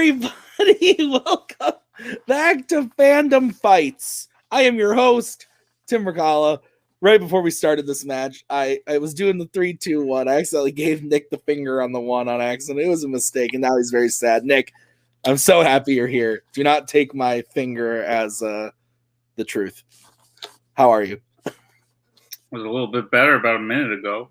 everybody. Welcome back to Fandom Fights. I am your host, Tim Regala. Right before we started this match, I was doing the 3-2-1. I accidentally gave Nick the finger on the one on accident. It was a mistake, and now he's very sad. Nick, I'm so happy you're here. Do not take my finger as the truth. How are you? Was a little bit better about a minute ago.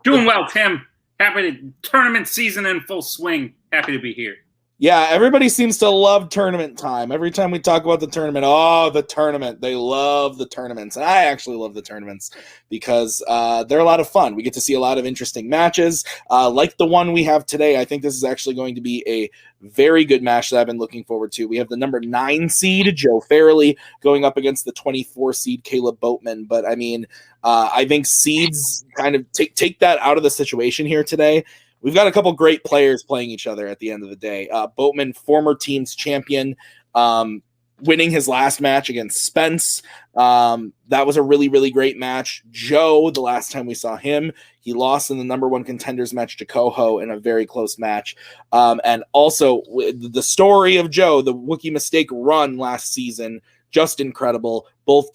Doing well, Tim. Happy to tournament season in full swing. Happy to be here. Yeah, everybody seems to love tournament time. Every time we talk about the tournament, the tournament. They love the tournaments. And I actually love the tournaments because they're a lot of fun. We get to see a lot of interesting matches. Like the one we have today, I think this is actually going to be a very good match that I've been looking forward to. We have the number 9 seed, Joe Farrelly, going up against the 24 seed, Caleb Boatman. But, I mean, I think seeds kind of take that out of the situation here today. We've got a couple great players playing each other at the end of the day. Boatman, former team's champion, winning his last match against Spence. That was a really, really great match. Joe, the last time we saw him, he lost in the number 1 contenders match to Coho in a very close match. And also the story of Joe, the Wookiee Mistake run last season, just incredible. Both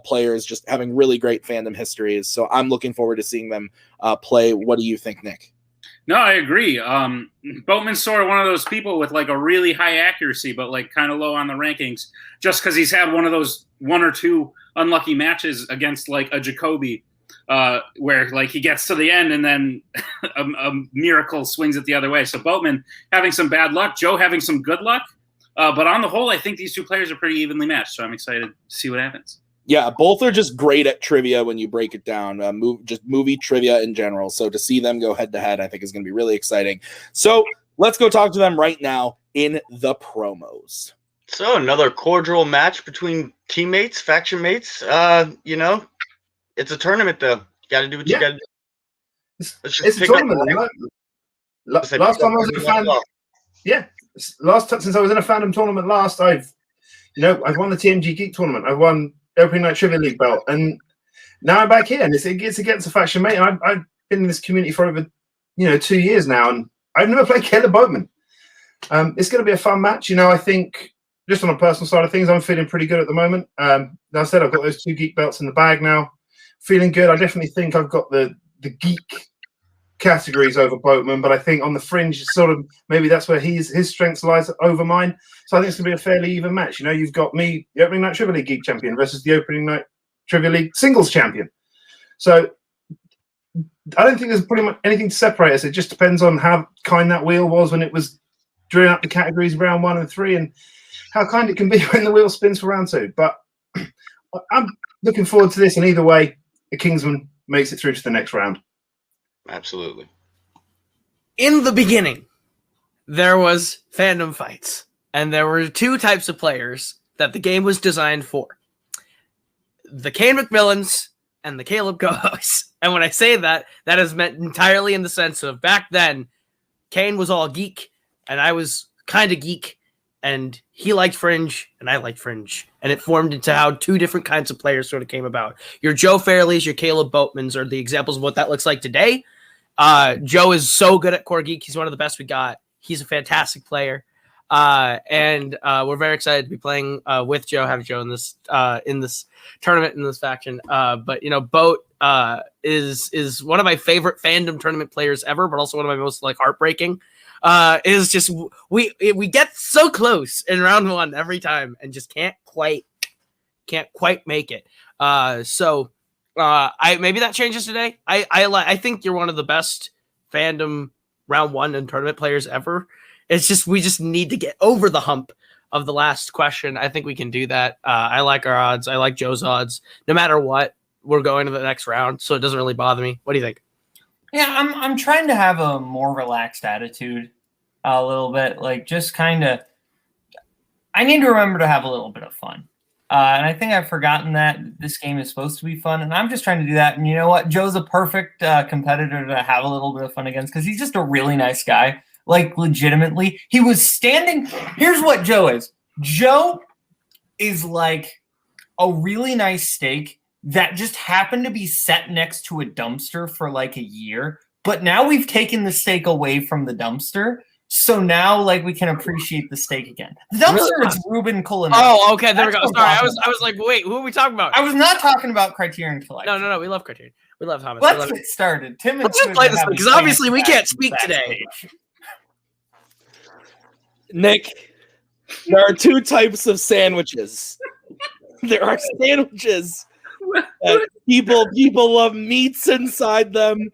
players just having really great fandom histories. So I'm looking forward to seeing them play. What do you think, Nick? No, I agree. Boatman's sort of one of those people with like a really high accuracy, but like kind of low on the rankings, just because he's had one of those 1 or 2 unlucky matches against like a Jacoby, where like he gets to the end and then a miracle swings it the other way. So Boatman having some bad luck, Joe having some good luck. But on the whole, I think these two players are pretty evenly matched, so I'm excited to see what happens. Yeah, both are just great at trivia when you break it down, just movie trivia in general. So to see them go head-to-head, I think is going to be really exciting. So let's go talk to them right now in the promos. So another cordial match between teammates, faction mates. You know, it's a tournament, though. You got to do what you got to do. It's a tournament. Last time I was in a fan, since I was in a Fandom tournament last, I've won the TMG Geek tournament. I've won Opening Night Trivia League belt, and now I'm back here, and it's against a faction mate. And I've been in this community for over 2 years now, and I've never played Caleb Boatman. It's going to be a fun match. I think just on a personal side of things, I'm feeling pretty good at the moment. Like I said, I've got those 2 geek belts in the bag now, feeling good. I definitely think I've got the geek categories over Boatman, but I think on the fringe, sort of maybe that's where his strengths lies over mine. So I think it's going to be a fairly even match. You've got me, the Opening Night Trivia League Geek Champion, versus the Opening Night Trivia League Singles Champion. So I don't think there's pretty much anything to separate us. It just depends on how kind that wheel was when it was drawing up the categories round 1 and 3, and how kind it can be when the wheel spins for round 2. But I'm looking forward to this, and either way, the Kingsman makes it through to the next round. Absolutely. In the beginning, there was Fandom Fights, and there were 2 types of players that the game was designed for. The Kane McMillans and the Caleb Gohos. And when I say that, that is meant entirely in the sense of back then, Kane was all geek, and I was kind of geek, and he liked Fringe, and I liked Fringe. And it formed into how 2 different kinds of players sort of came about. Your Joe Farrellys, your Caleb Boatmans are the examples of what that looks like today. Joe is so good at Core Geek. He's one of the best we got. He's a fantastic player. And we're very excited to be playing with Joe, have Joe in this tournament, in this faction. But Boat is one of my favorite Fandom tournament players ever, but also one of my most heartbreaking. Is just we get so close in round 1 every time and just can't quite make it. Maybe that changes today. I think you're one of the best Fandom round 1 and tournament players ever. It's just we just need to get over the hump of the last question. I think we can do that. I like our odds. I like Joe's odds. No matter what, we're going to the next round, so it doesn't really bother me. What do you think? Yeah, I'm trying to have a more relaxed attitude a little bit. Just kind of I need to remember to have a little bit of fun. And I think I've forgotten that this game is supposed to be fun, and I'm just trying to do that. And you know what? Joe's a perfect competitor to have a little bit of fun against because he's just a really nice guy. Legitimately, he was standing. Here's what Joe is. Joe is like a really nice steak that just happened to be set next to a dumpster for a year. But now we've taken the steak away from the dumpster, So now, like, we can appreciate the steak again. The dumpster is Ruben Culinary. Oh, okay, there we go. That's what Sorry, I'm I talking was like, wait, who are we talking about? I was not talking about Criterion Collection. No, we love Criterion. We love Thomas. We Let's love get started. Tim and Let's just Susan play this have because a obviously we can't dance speak today. backstage. Nick, there are two types of sandwiches. There are sandwiches that people love meats inside them,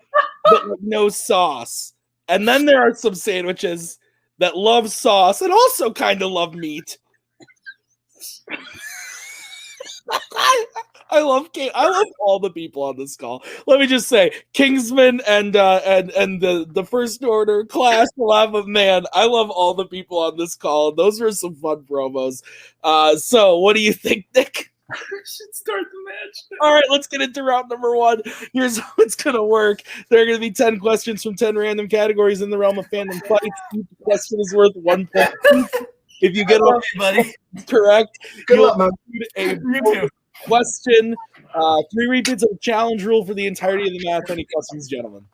but with no sauce. And then there are some sandwiches that love sauce and also kind of love meat. I love all the people on this call. Let me just say, Kingsman and the First Order, Clash, Lava Man. I love all the people on this call. Those were some fun promos. So what do you think, Nick? I should start the match. All right, let's get into round number 1. Here's how it's gonna work. There are gonna be 10 questions from 10 random categories in the realm of fandom fights. Each question is worth 1 point. If you get all buddy. correct, Good you'll luck, man. receive a You too. question. 3 repeats of the challenge rule for the entirety of the match. Any questions, gentlemen?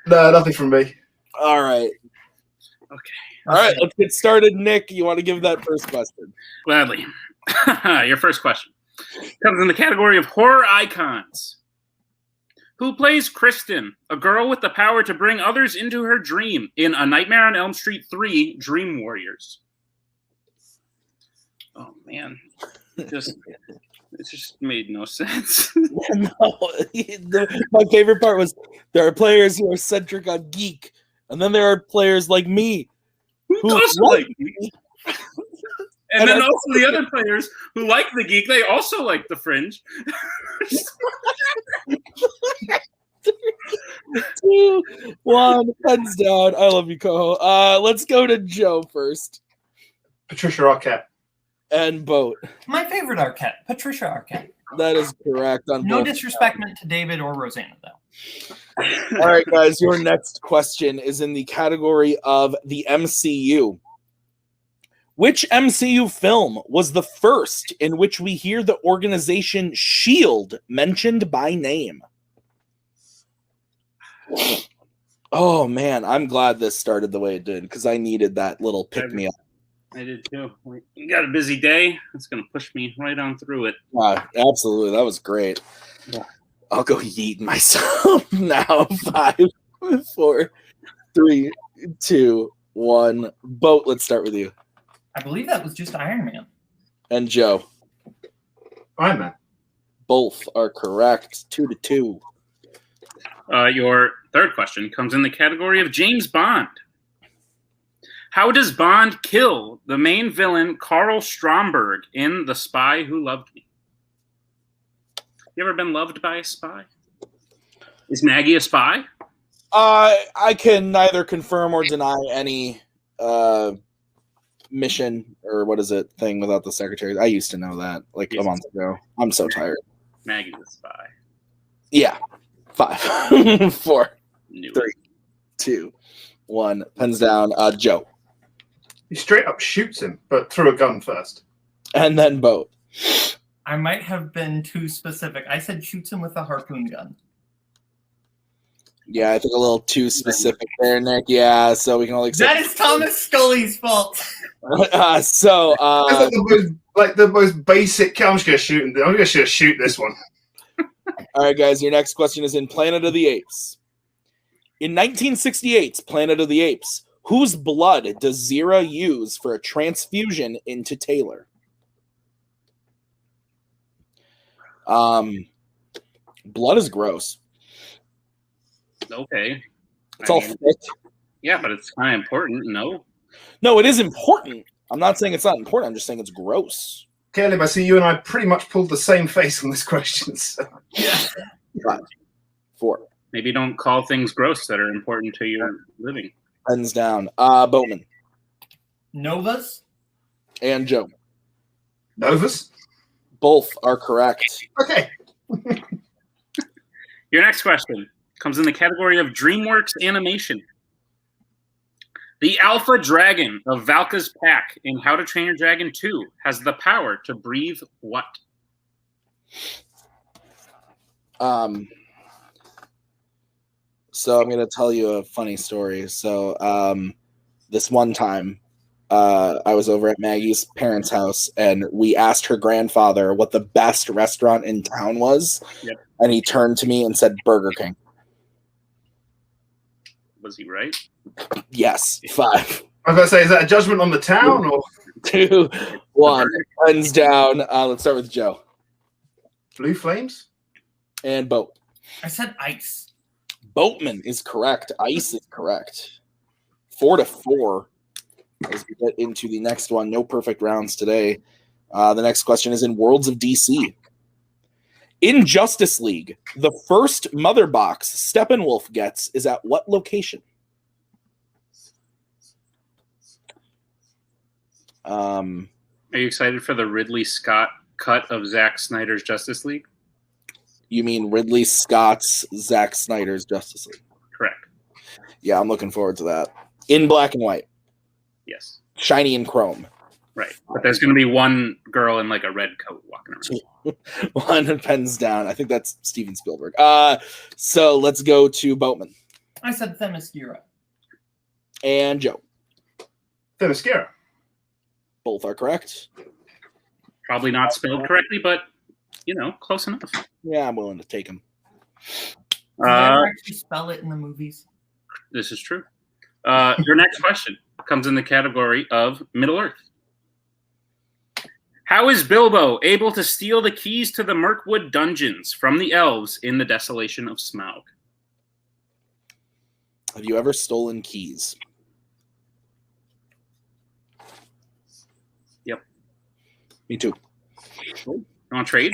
No, nothing from me. All right. Okay. All right, let's get started. Nick, you want to give that first question? Gladly. Your first question comes in the category of horror icons. Who plays Kristen, a girl with the power to bring others into her dream in A Nightmare on Elm Street 3 Dream Warriors? Oh, man. It just made no sense. No, my favorite part was there are players who are centric on geek, and then there are players like me Who also like geek. And then also the other players who like the geek, they also like the fringe. 2, 1, pens down. I love you, Coho. Let's go to Joe first. Patricia Arquette. And Boat. My favorite Arquette, Patricia Arquette. That is correct. On No both. disrespect meant to David or Rosanna, though. All right, guys, your next question is in the category of the MCU. Which MCU film was the first in which we hear the organization S.H.I.E.L.D. mentioned by name? Oh, man, I'm glad this started the way it did because I needed that little pick-me-up. I did too. You got a busy day. It's going to push me right on through it. Absolutely. That was great. Yeah. I'll go yeet myself now. 5, 4, 3, 2, 1. Boat, let's start with you. I believe that was just Iron Man. And Joe. Iron Man. Both are correct. 2-2. Your third question comes in the category of James Bond. How does Bond kill the main villain, Carl Stromberg, in The Spy Who Loved Me? You ever been loved by a spy? Is Maggie a spy? I can neither confirm or deny any mission or what is it thing without the secretary. I used to know that like a month ago. I'm so tired. Maggie's a spy. Yeah. 5, 4, Knew 3, 2, 1. Pens down. Joe. He straight up shoots him, but through a gun first. And then Boat. I might have been too specific. I said shoots him with a harpoon gun. Yeah, I think a little too specific there, Nick. Yeah, so we can only accept. That is Thomas Scully's fault. That's like the most basic. I'm just gonna shoot him. I'm just gonna shoot this one. All right, guys. Your next question is in Planet of the Apes. In 1968's Planet of the Apes, whose blood does Zira use for a transfusion into Taylor? Blood is gross. Okay. It's all thick. Yeah, but it's kind of important. No. No, it is important. I'm not saying it's not important. I'm just saying it's gross. Caleb, I see you and I pretty much pulled the same face on this question. So. Yeah. 5, 4. Maybe don't call things gross that are important to your living. Pens down. Boatman. Novas? And Joe. Novus? Both are correct. Okay. Your next question comes in the category of DreamWorks animation. The Alpha Dragon of Valka's pack in How to Train Your Dragon 2 has the power to breathe what? So I'm going to tell you a funny story. So this one time, I was over at Maggie's parents' house, and we asked her grandfather what the best restaurant in town was. Yep. And he turned to me and said Burger King. Was he right? Yes. 5. I was going to say, is that a judgment on the town or 2, 1. Pens down. Let's start with Joe. Blue Flames? And Boat. I said ice. Boatman is correct. Ice is correct. 4-4. As we get into the next one, no perfect rounds today. The next question is in Worlds of DC. In Justice League, the first mother box Steppenwolf gets is at what location? Are you excited for the Ridley Scott cut of Zack Snyder's Justice League? You mean Ridley Scott's Zack Snyder's Justice League? Correct. Yeah, I'm looking forward to that. In black and white. Yes. Shiny and chrome. Right. But there's going to be one girl in like a red coat walking around. 1 pens down. I think that's Steven Spielberg. So let's go to Boatman. I said Themyscira. And Joe. Themyscira? Both are correct. Probably not spelled correctly, but, close enough. Yeah, I'm willing to take them. Did they ever actually spell it in the movies? This is true. Your next question comes in the category of Middle-earth. How is Bilbo able to steal the keys to the Mirkwood dungeons from the elves in the Desolation of Smaug? Have you ever stolen keys? Yep. Me too. You want to trade?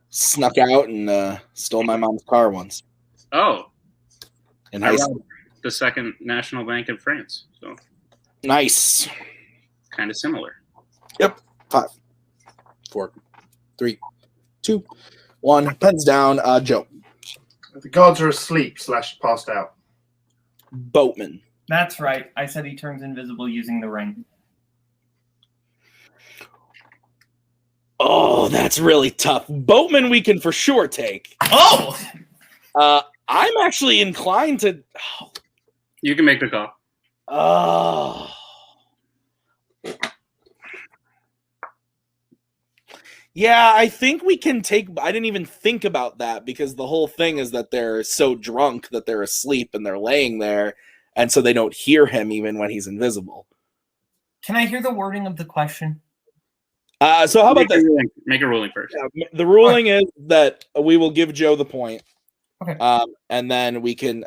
Snuck out and stole my mom's car once. Oh. In high school. The Second National Bank in France. So nice. Kind of similar. Yep. 5, 4, 3, 2, 1. Pens down. Joe. The gods are asleep / passed out. Boatman. That's right. I said he turns invisible using the ring. Oh, that's really tough. Boatman we can for sure take. Oh! I'm actually inclined to... You can make the call. Oh. Yeah, I think we can take... I didn't even think about that because the whole thing is that they're so drunk that they're asleep and they're laying there, and so they don't hear him even when he's invisible. Can I hear the wording of the question? So how about this? Make a ruling first. Yeah, the ruling is that we will give Joe the point. Okay. And then we can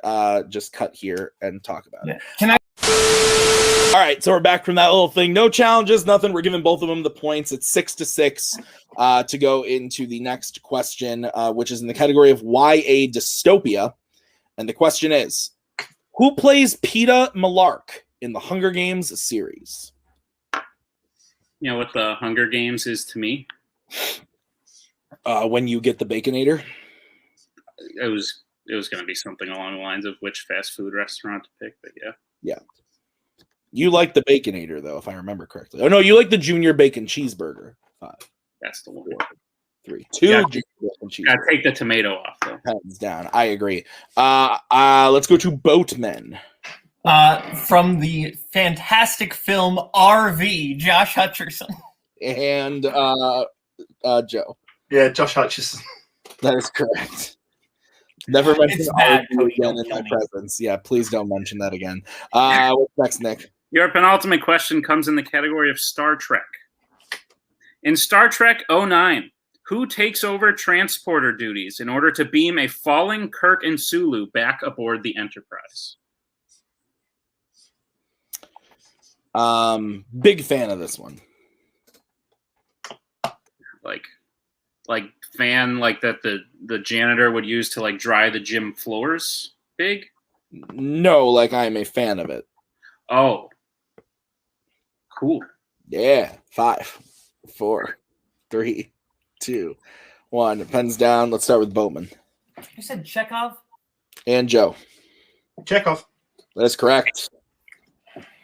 just cut here and talk about it. Can I? All right, so we're back from that little thing. No challenges, nothing. We're giving both of them the points. It's 6-6 to go into the next question, which is in the category of YA dystopia. And the question is, who plays Peeta Mellark in the Hunger Games series? You know what the Hunger Games is to me? When you get the Baconator? It was going to be something along the lines of which fast food restaurant to pick, but yeah. Yeah. You like the Baconator, though, if I remember correctly. Oh, no, you like the Junior Bacon Cheeseburger. 5. That's the one. 3. 2 Yeah. Junior Bacon Cheeseburger. Gotta take the tomato off, though. Hands down. I agree. Let's go to Boatman. From the fantastic film RV, Josh Hutcherson. And Joe. Yeah, Josh Hutcherson. That is correct. Never mention It's bad, RV Cody, again don't in my kill me. presence. Yeah, please don't mention that again. What's next, Nick? Your penultimate question comes in the category of Star Trek. In Star Trek 09, who takes over transporter duties in order to beam a falling Kirk and Sulu back aboard the Enterprise? Big fan of this one. Like fan like that the janitor would use to like dry the gym floors? Big? No, like I am a fan of it. Oh. Cool. Yeah. 5, 4, 3, 2, 1. Pens down. Let's start with Boatman. You said Chekhov? And Joe. Chekhov. That is correct.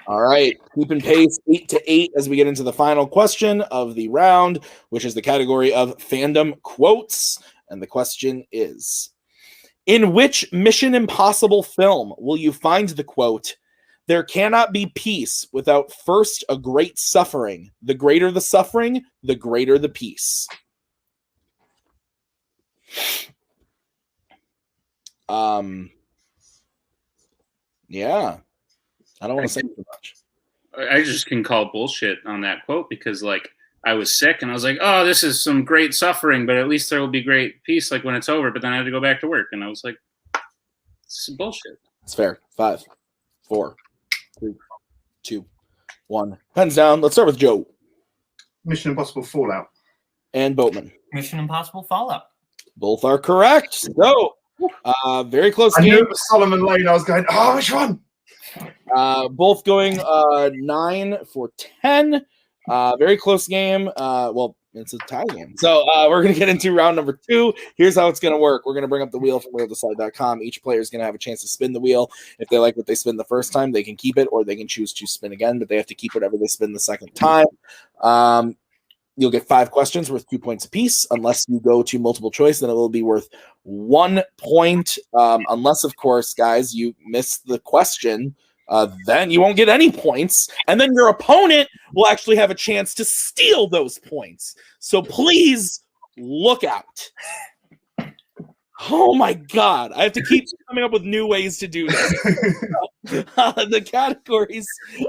All right, keeping pace 8-8 as we get into the final question of the round, which is the category of fandom quotes. And the question is, in which Mission Impossible film will you find the quote, There cannot be peace without first a great suffering. The greater the suffering, the greater the peace. Yeah. I don't want to say too much. I just can call bullshit on that quote because, like, I was sick and I was like, oh, this is some great suffering, but at least there will be great peace, like, when it's over. But then I had to go back to work, and I was like, this is bullshit. It's fair. 5, 4, 3, 2, 1. Pens down. Let's start with Joe. Mission Impossible Fallout. And Boatman. Mission Impossible Fallout. Both are correct. So, very close I game. knew it was Solomon Lane. I was going, oh, which one? Both going 9 for 10. Very close game. Well, it's a tie game. So we're going to get into round number 2. Here's how it's going to work. We're going to bring up the wheel from wheeltheside.com. Each player is going to have a chance to spin the wheel. If they like what they spin the first time, they can keep it, or they can choose to spin again, but they have to keep whatever they spin the second time. You'll get 5 questions worth 2 points apiece. Unless you go to multiple choice, then it will be worth 1 point. Unless, of course, guys, you miss the question, then you won't get any points. And then your opponent will actually have a chance to steal those points. So please look out. Oh, my God. I have to keep coming up with new ways to do this. The categories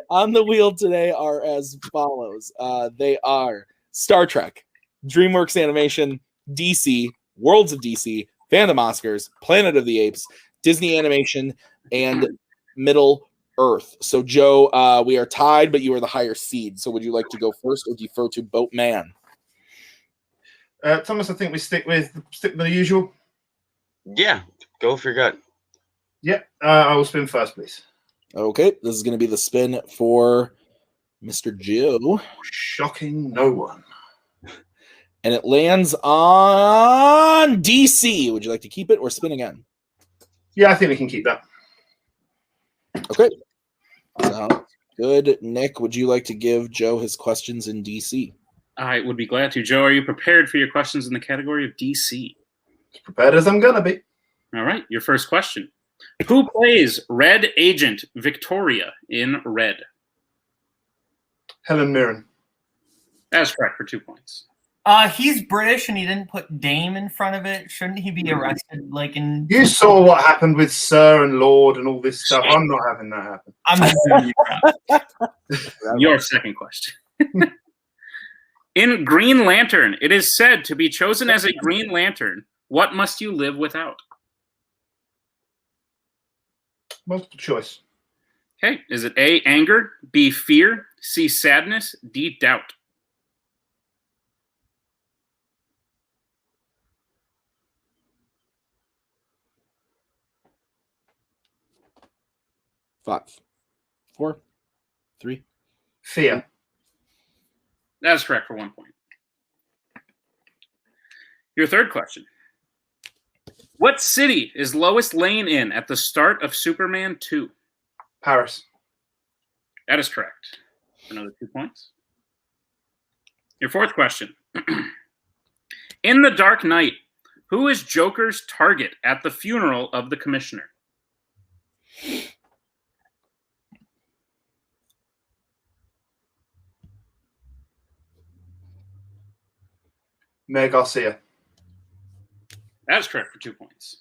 on the wheel today are as follows. They are Star Trek, DreamWorks Animation, DC, Worlds of DC, Fandom Oscars, Planet of the Apes, Disney Animation, and Middle Earth. So, Joe, we are tied, but you are the higher seed. So would you like to go first or defer to Boatman? Thomas, I think we stick with the usual. Yeah, go for your gut. Yeah, I will spin first, please. Okay, this is going to be the spin for Mr. Joe. Shocking no one. And it lands on DC. Would you like to keep it or spin again? Yeah, I think we can keep that. Okay. Sounds good. Nick, would you like to give Joe his questions in DC? I would be glad to. Joe, are you prepared for your questions in the category of DC? As prepared as I'm going to be. All right, your first question. Who plays Red Agent Victoria in Red? Helen Mirren. That's correct for 2 points. He's British and he didn't put Dame in front of it. Shouldn't he be arrested? Like in You saw what happened with Sir and Lord and all this stuff. I'm not having that happen. I'm just doing you. Your second question. In Green Lantern, it is said to be chosen as a Green Lantern. What must you live without? Multiple choice. Okay. Is it A, anger, B, fear, C, sadness, D, doubt? Five, 4, 3. Fear. That's correct for 1 point. Your third question. What city is Lois Lane in at the start of Superman 2? Paris. That is correct. Another 2 points. Your fourth question. In The Dark Knight, who is Joker's target at the funeral of the Commissioner? Mayor Garcia. That's correct for 2 points.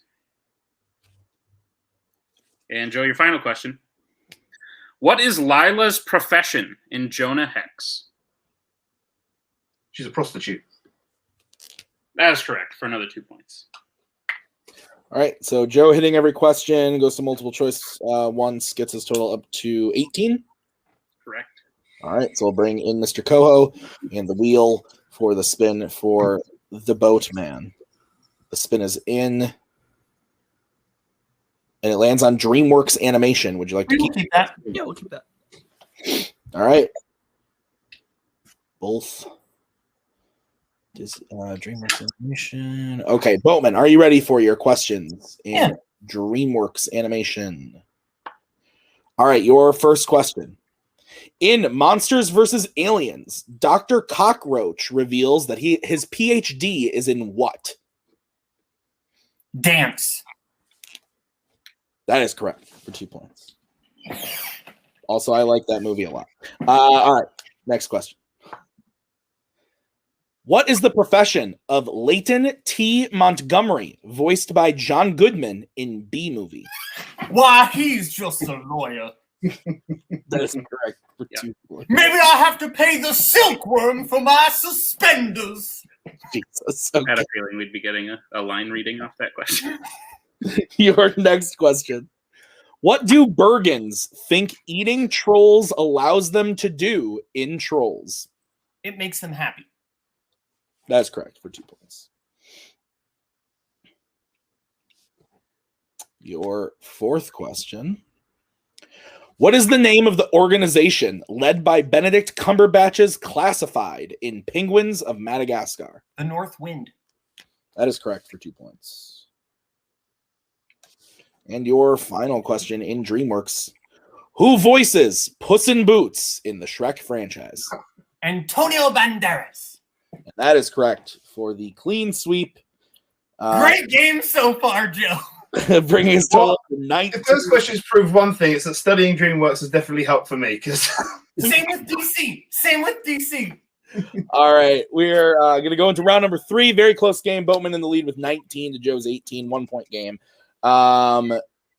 And Joe, your final question. What is Lila's profession in Jonah Hex? She's a prostitute. That is correct for another 2 points. All right, so Joe hitting every question, goes to multiple choice once, gets his total up to 18. Correct. All right, so we'll bring in Mr. Coho and the wheel for the spin for the Boatman. The spin is in, and it lands on DreamWorks Animation. Would you like to keep that? Yeah, we'll keep that. All right. Both. DreamWorks Animation. Okay, Boatman, are you ready for your questions in DreamWorks Animation? All right, your first question. In Monsters vs. Aliens, Dr. Cockroach reveals that his PhD is in what? Dance. That is correct for 2 points. Also, I like that movie a lot. All right, next question. What is the profession of Leighton T. Montgomery, voiced by John Goodman in B-Movie? Why, he's just a lawyer. That is correct. For 2 points. Maybe I'll have to pay the silkworm for my suspenders. Jesus. I had Okay. a feeling we'd be getting a line reading off that question. Your next question. What do Bergens think eating trolls allows them to do in Trolls? It makes them happy. That's correct for 2 points. Your fourth question. What is the name of the organization led by Benedict Cumberbatch's Classified in Penguins of Madagascar? The North Wind. That is correct for 2 points. And your final question in DreamWorks. Who voices Puss in Boots in the Shrek franchise? Antonio Banderas. And that is correct for the clean sweep. Great game so far, Joe. Bringing us total to 19. If those questions prove one thing, it's that studying DreamWorks has definitely helped for me. Because Same with DC. Same with DC. All right, we're going to go into round number 3. Very close game. Boatman in the lead with 19 to Joe's 18. 1-point game.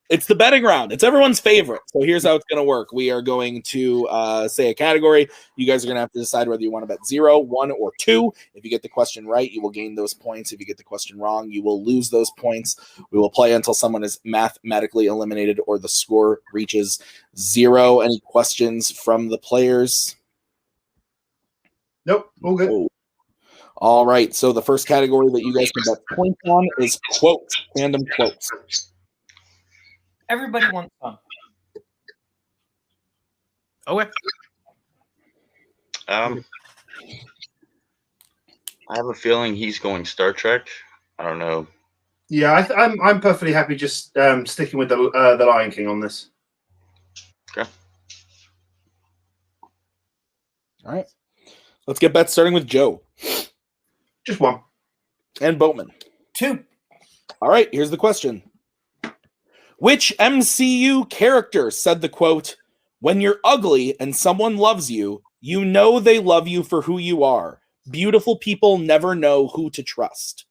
It's the betting round. It's everyone's favorite. So here's how it's going to work. We are going to say a category. You guys are going to have to decide whether you want to bet 0, 1, or 2. If you get the question right, you will gain those points. If you get the question wrong, you will lose those points. We will play until someone is mathematically eliminated or the score reaches 0. Any questions from the players? nope, all good. Oh. All right. So the first category that you guys can bet points on is quotes, fandom quotes. Everybody wants some. Okay. I have a feeling he's going Star Trek. I don't know. Yeah, I'm perfectly happy just sticking with the Lion King on this. Okay. All right. Let's get bets starting with Joe Just one. and Boatman. 2. All right. Here's the question. Which MCU character said the quote, "When you're ugly and someone loves you, you know they love you for who you are. Beautiful people never know who to trust."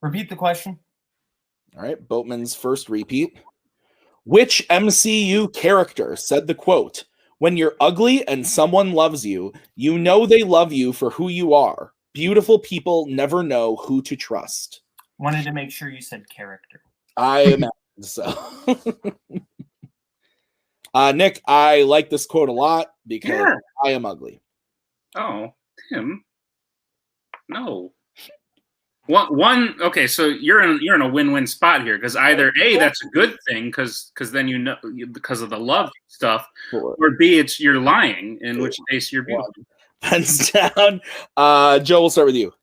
Repeat the question. All right. Boatman's first repeat. Which MCU character said the quote, "When you're ugly and someone loves you, you know they love you for who you are. Beautiful people never know who to trust"? Wanted to make sure you said character. I imagine so. Nick, I like this quote a lot because Yeah. I am ugly. Oh, Tim. No. One. Okay, so you're in a win-win spot here because either A, that's a good thing because then you know because of the love stuff, Sure. or B, you're lying, in which case you're beautiful. Hands down. Joe, we'll start with you.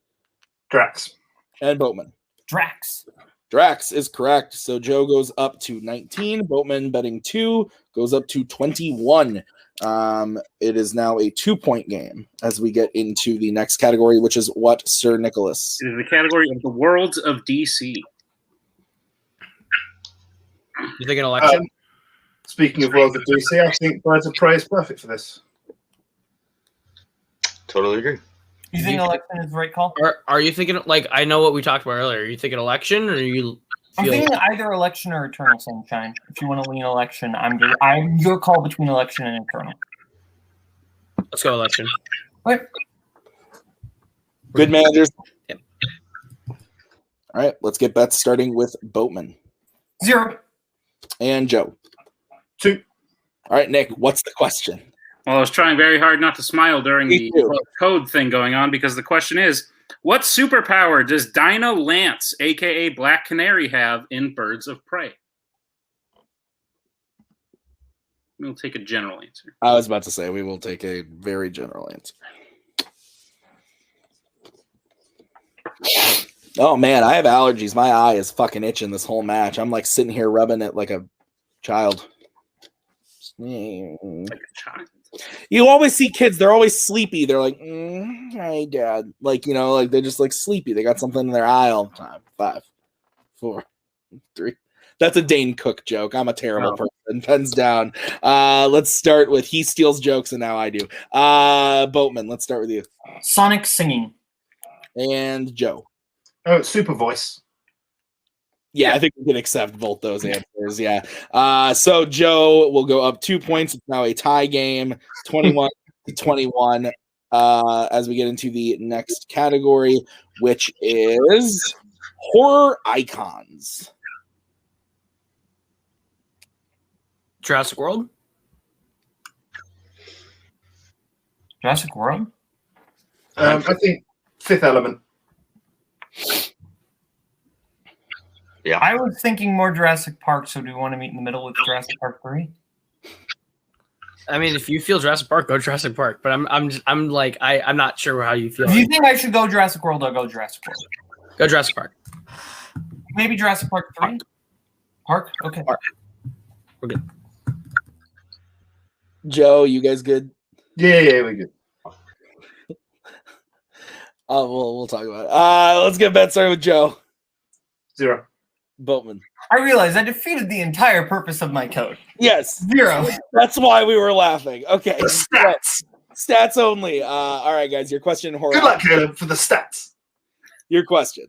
Drax. And Boatman. Drax. Drax is correct. So Joe goes up to 19. Boatman betting 2 goes up to 21. It is now a 2-point game as we get into the next category, which is what, Sir Nicholas? It is the category of the worlds of DC. You think an election? Speaking of World of DC, I think Birds of Prey is perfect for this. Totally agree. You think election is the right call? Are you thinking, like, I know what we talked about earlier. Are you thinking election, or you I'm feel thinking either election or Eternal Sunshine. If you want to lean election, I'm your call between election and Eternal. let's go election? Wait. Good managers. Yep. All right, let's get bets starting with Boatman 0. and Joe. 2. All right, Nick, what's the question? Well, I was trying very hard not to smile during Me the too. code thing going on because the question is, what superpower does Dinah Lance, a.k.a. Black Canary, have in Birds of Prey? We'll take a general answer. I was about to say we will take a very general answer. Oh, man, I have allergies. My eye is fucking itching this whole match. I'm like sitting here rubbing it like a child. Like a child. You always see kids, they're always sleepy. They're like, hey, Dad. Like, you know, like they're just like sleepy. They got something in their eye all the time. 5, 4, 3. That's a Dane Cook joke. I'm a terrible person. Pens down. Let's start with he steals jokes, and now I do. Boatman, let's start with you. Sonic singing. And Joe. Oh, Super Voice. Yeah, I think we can accept both those answers. Yeah. So Joe will go up 2 points. It's now a tie game, 21-21. As we get into the next category, which is horror icons. Jurassic World. Jurassic World. I think Fifth Element. Yeah. I was thinking more Jurassic Park, so do you want to meet in the middle with Jurassic Park 3? I mean, if you feel Jurassic Park, go Jurassic Park. But I'm not sure how you feel. If you think I should go Jurassic World, I'll go Jurassic World. Go Jurassic Park. Maybe Jurassic Park 3? Park? Okay. Park. We're good. Joe, you guys good? Yeah, we're good. We'll talk about it. Let's get bet started with Joe. 0. Boatman. I realized I defeated the entire purpose of my code. Yes. 0. That's why we were laughing. Okay. Stats only. All right, guys. Your question. Horror. Good luck, Caleb, for the stats. Your question.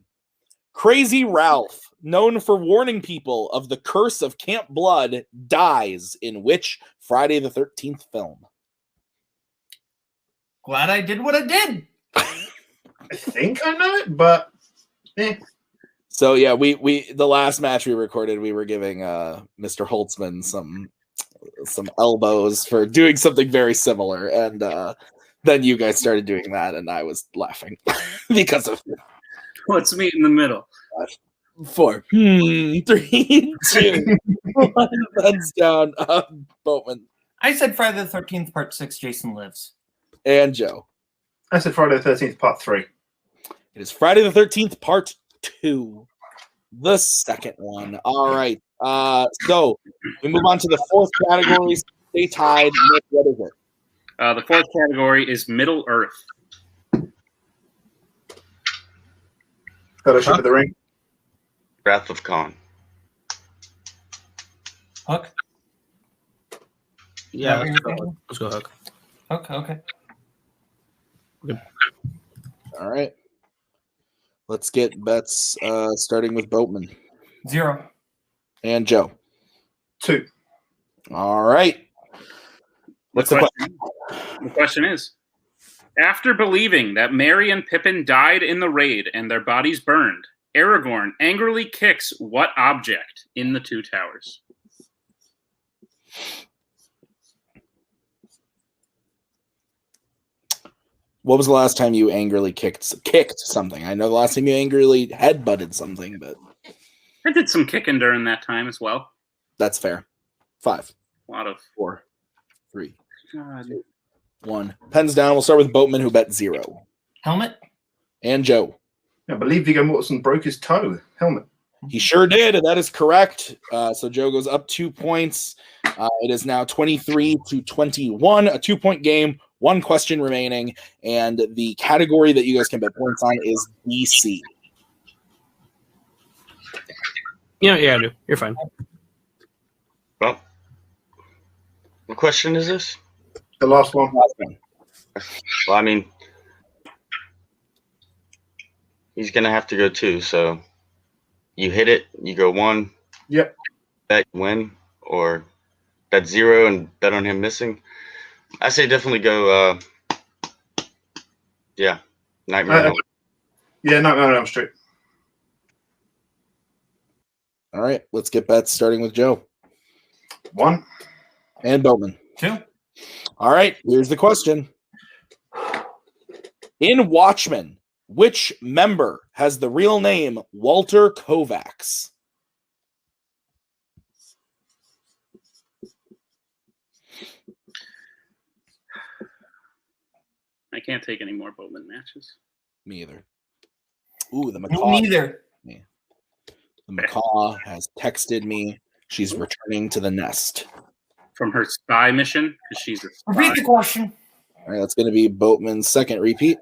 Crazy Ralph, known for warning people of the curse of Camp Blood, dies in which Friday the 13th film? Glad I did what I did. I think I know it, but So yeah, we the last match we recorded, we were giving Mr. Holtzman some elbows for doing something very similar, and then you guys started doing that, and I was laughing because of it. Let's meet in the middle. 4, 3, 2, 1. Thumbs down. Boatman I said Friday the 13th, Part 6, Jason Lives. and Joe. I said Friday the 13th, Part 3. It is Friday the 13th, Part 2. The second one. All right. So we move on to the fourth category. Stay tied. Nick, what is it? The fourth category is Middle Earth. Fellowship of the Ring. Wrath of Khan. Hook? Yeah, Is that what you're let's go Hook. Hook, okay. All right. Let's get bets starting with Boatman 0. and Joe. 2. All right. What's the question? The question is, after believing that Merry and Pippin died in the raid and their bodies burned, Aragorn angrily kicks what object in the Two Towers? What was the last time you angrily kicked something? I know the last time you angrily headbutted something, but I did some kicking during that time as well. that's fair. 5, A lot of 4, 3, God. 1. Pens down. We'll start with Boatman, who bet 0. Helmet? And Joe. I believe Viggo Mortensen broke his toe. Helmet. He sure did, and that is correct. So Joe goes up 2 points. It is now 23-21, a 2-point game, 1 question remaining, and the category that you guys can bet points on is DC. Yeah, I do. You're fine. Well, what question is this? The last one. Well, I mean, he's going to have to go 2, so you hit it, you go 1. Yep. Bet you win, or bet 0 and bet on him missing. I say definitely go, Nightmare on Elm. Yeah, Nightmare on Elm Street. All right, let's get bets starting with Joe 1. and Boatman. 2. All right, here's the question. In Watchmen, which member has the real name Walter Kovacs? I can't take any more Boatman matches. Me either. Ooh, the Me macaw. neither. The macaw has texted me. She's returning to the nest. From her spy mission, because she's a spy. Repeat the question. All right, that's going to be Boatman's second repeat.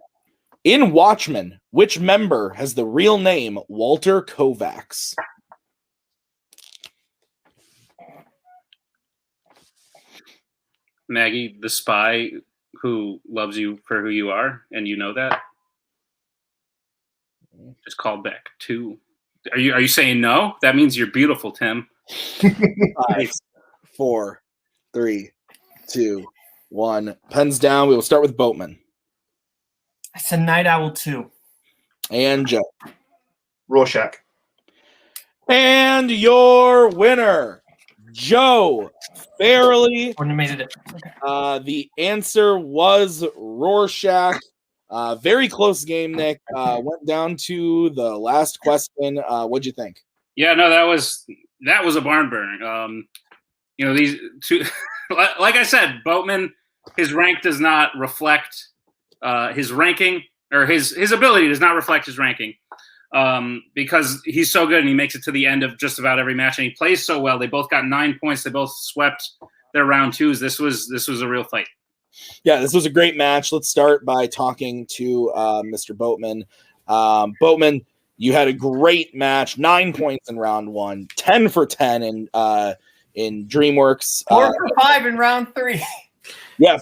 In Watchmen, which member has the real name Walter Kovacs? Maggie, the spy who loves you for who you are, and you know that. Just called back 2. Are you saying no? That means you're beautiful, Tim. 5, 4, 3, 2, 1. Pens down. We will start with Boatman. I said Night Owl 2. And Joe. Rorschach. And your winner, Joe Farrelly. Okay. The answer was Rorschach. Very close game, Nick. Went down to the last question. What'd you think? Yeah, no, that was a barn burner. These two, like I said, Boatman, his rank does not reflect his ranking, or his ability does not reflect his ranking, because he's so good and he makes it to the end of just about every match, and he plays so well. They both got 9 points. They both swept their round 2s. This was a real fight. Yeah, this was a great match. Let's start by talking to Mr. Boatman. Boatman, you had a great match. 9 points in round 1, 10 for 10 in DreamWorks. 4 for 5 in round 3. Yeah,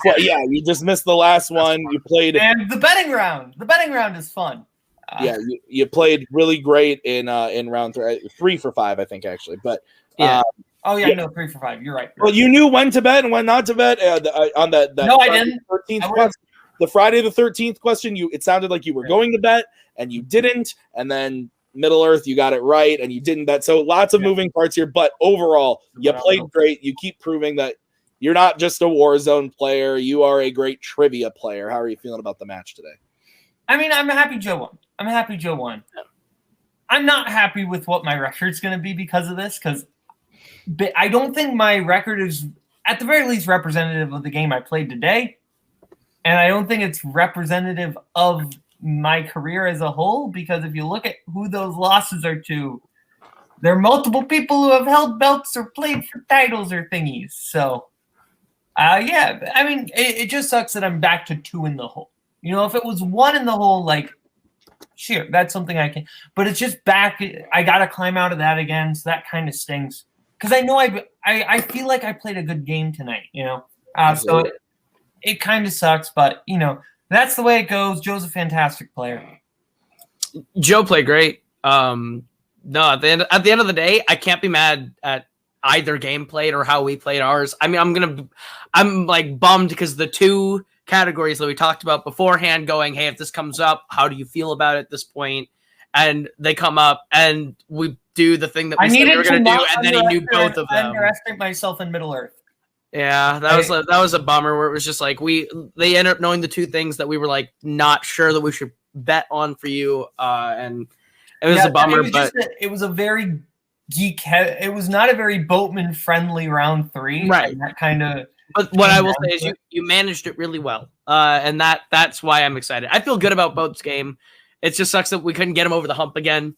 you just missed the last one. You played, and the betting round. The betting round is fun. Yeah, you played really great in round 3 for 5, I think, actually. But yeah. Oh yeah, no, 3 for 5. You're right. Well, you knew when to bet and when not to bet on that. No, I didn't. 13th question, the Friday the 13th question. It sounded like you were going to bet and you didn't, and then Middle Earth, you got it right and you didn't bet. So lots of moving parts here, but overall, you played great. You keep proving that you're not just a Warzone player; you are a great trivia player. How are you feeling about the match today? I mean, I'm happy Joe won. I'm not happy with what my record's going to be because of this, because I don't think my record is, at the very least, representative of the game I played today. And I don't think it's representative of my career as a whole, because if you look at who those losses are to, there are multiple people who have held belts or played for titles or thingies. So, yeah, I mean, it just sucks that I'm back to 2 in the hole. If it was 1 in the hole, like, sure, that's something I can. But it's just back. I got to climb out of that again, so that kind of stings. Because I know I feel like I played a good game tonight, so it kind of sucks, but that's the way it goes. Joe's a fantastic player. Joe played great. No, at the end of the day, I can't be mad at either game played or how we played ours. I mean, I'm like bummed because the 2 categories that we talked about beforehand, going, hey, if this comes up, how do you feel about it at this point? And they come up and we do the thing that we said we were going to do, and then he knew both of them. I underestimate myself in Middle Earth. Yeah, that was a bummer where it was just like they ended up knowing the 2 things that we were like not sure that we should bet on for you, and it was a bummer. It was a very geek. It was not a very Boatman friendly round 3, right? That kind of. But what I will say is you managed it really well, and that's why I'm excited. I feel good about Boat's game. It just sucks that we couldn't get him over the hump again.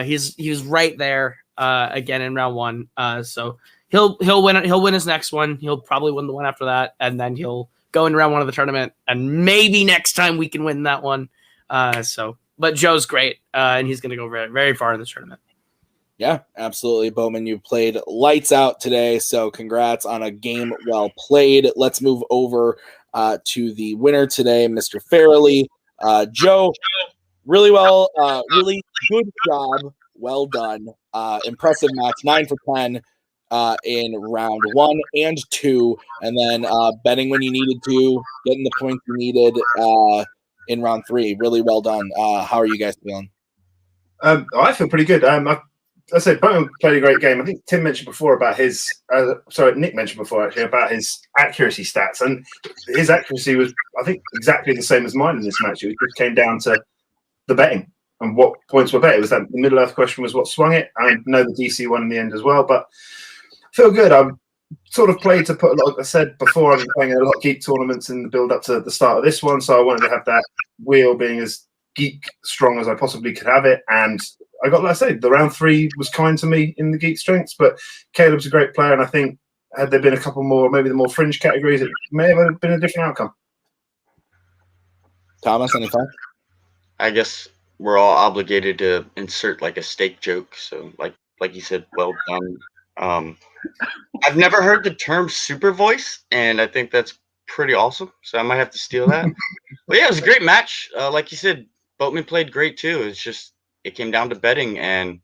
He was right there again in round 1. So he'll win it. He'll win his next one. He'll probably win the one after that, and then he'll go in round 1 of the tournament. And maybe next time we can win that one. But Joe's great, and he's going to go very, very far in this tournament. Yeah, absolutely, Boatman. You played lights out today, so congrats on a game well played. Let's move over to the winner today, Mr. Farrelly. Joe. Really well, really good job. Well done. Impressive match. 9 for 10 in round 1 and 2, and then betting when you needed to, getting the points you needed in round 3. Really well done. How are you guys feeling? I feel pretty good. I said Boatman played a great game. I think Tim mentioned before about his. Nick mentioned before actually about his accuracy stats, and his accuracy was, I think, exactly the same as mine in this match. It just came down to the betting and what points were bet. It was that the Middle Earth question was what swung it. I know the DC one in the end as well, but I feel good. I'm sort of played to put a lot. Like I said before, I've been playing a lot of geek tournaments in the build up to the start of this one, so I wanted to have that wheel being as geek strong as I possibly could have it. And I got, like I said, the round 3 was kind to me in the geek strengths, but Caleb's a great player, and I think had there been a couple more, maybe the more fringe categories, it may have been a different outcome. Thomas, any thoughts? I guess we're all obligated to insert like a steak joke. So like you said, well done. I've never heard the term super voice, and I think that's pretty awesome. So I might have to steal that. But yeah, it was a great match. Like you said, Boatman played great too. It's just it came down to betting, and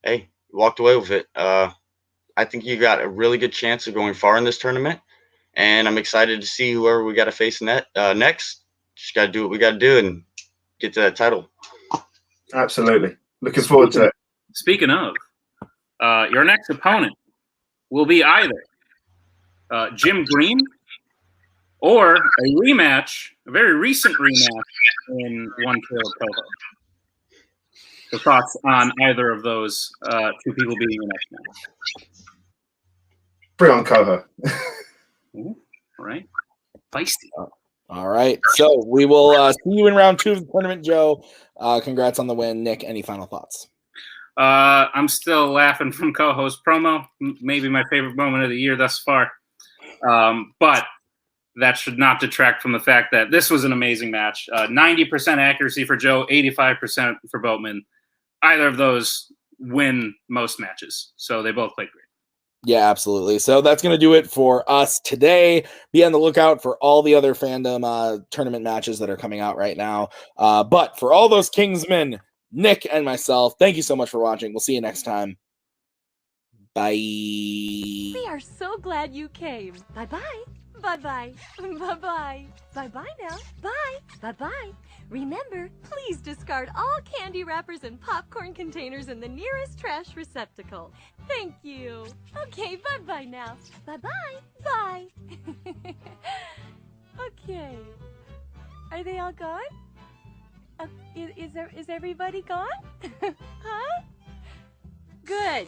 hey, walked away with it. I think you got a really good chance of going far in this tournament, and I'm excited to see whoever we got to face next. Just got to do what we got to do and get to that title. Absolutely. Looking forward to it. Speaking of, your next opponent will be either Jim Green or a rematch, a very recent rematch in One Caleb Coho. The thoughts on either of those two people being your next match? Bring on Coho. All right. Feisty. All right. So we will see you in round 2 of the tournament, Joe. Congrats on the win. Nick, any final thoughts? I'm still laughing from co-host promo. Maybe my favorite moment of the year thus far. But that should not detract from the fact that this was an amazing match. 90% accuracy for Joe, 85% for Boatman. Either of those win most matches. So they both played great. Yeah, absolutely. So that's going to do it for us today. Be on the lookout for all the other Fandom tournament matches that are coming out right now. But for all those Kingsmen, Nick and myself, thank you so much for watching. We'll see you next time. Bye. We are so glad you came. Bye-bye. Bye-bye. Bye-bye. Bye-bye now. Bye. Bye-bye. Remember, please discard all candy wrappers and popcorn containers in the nearest trash receptacle. Thank you. Okay, bye-bye now. Bye-bye. Bye. Okay. Are they all gone? Is everybody gone? Huh? Good.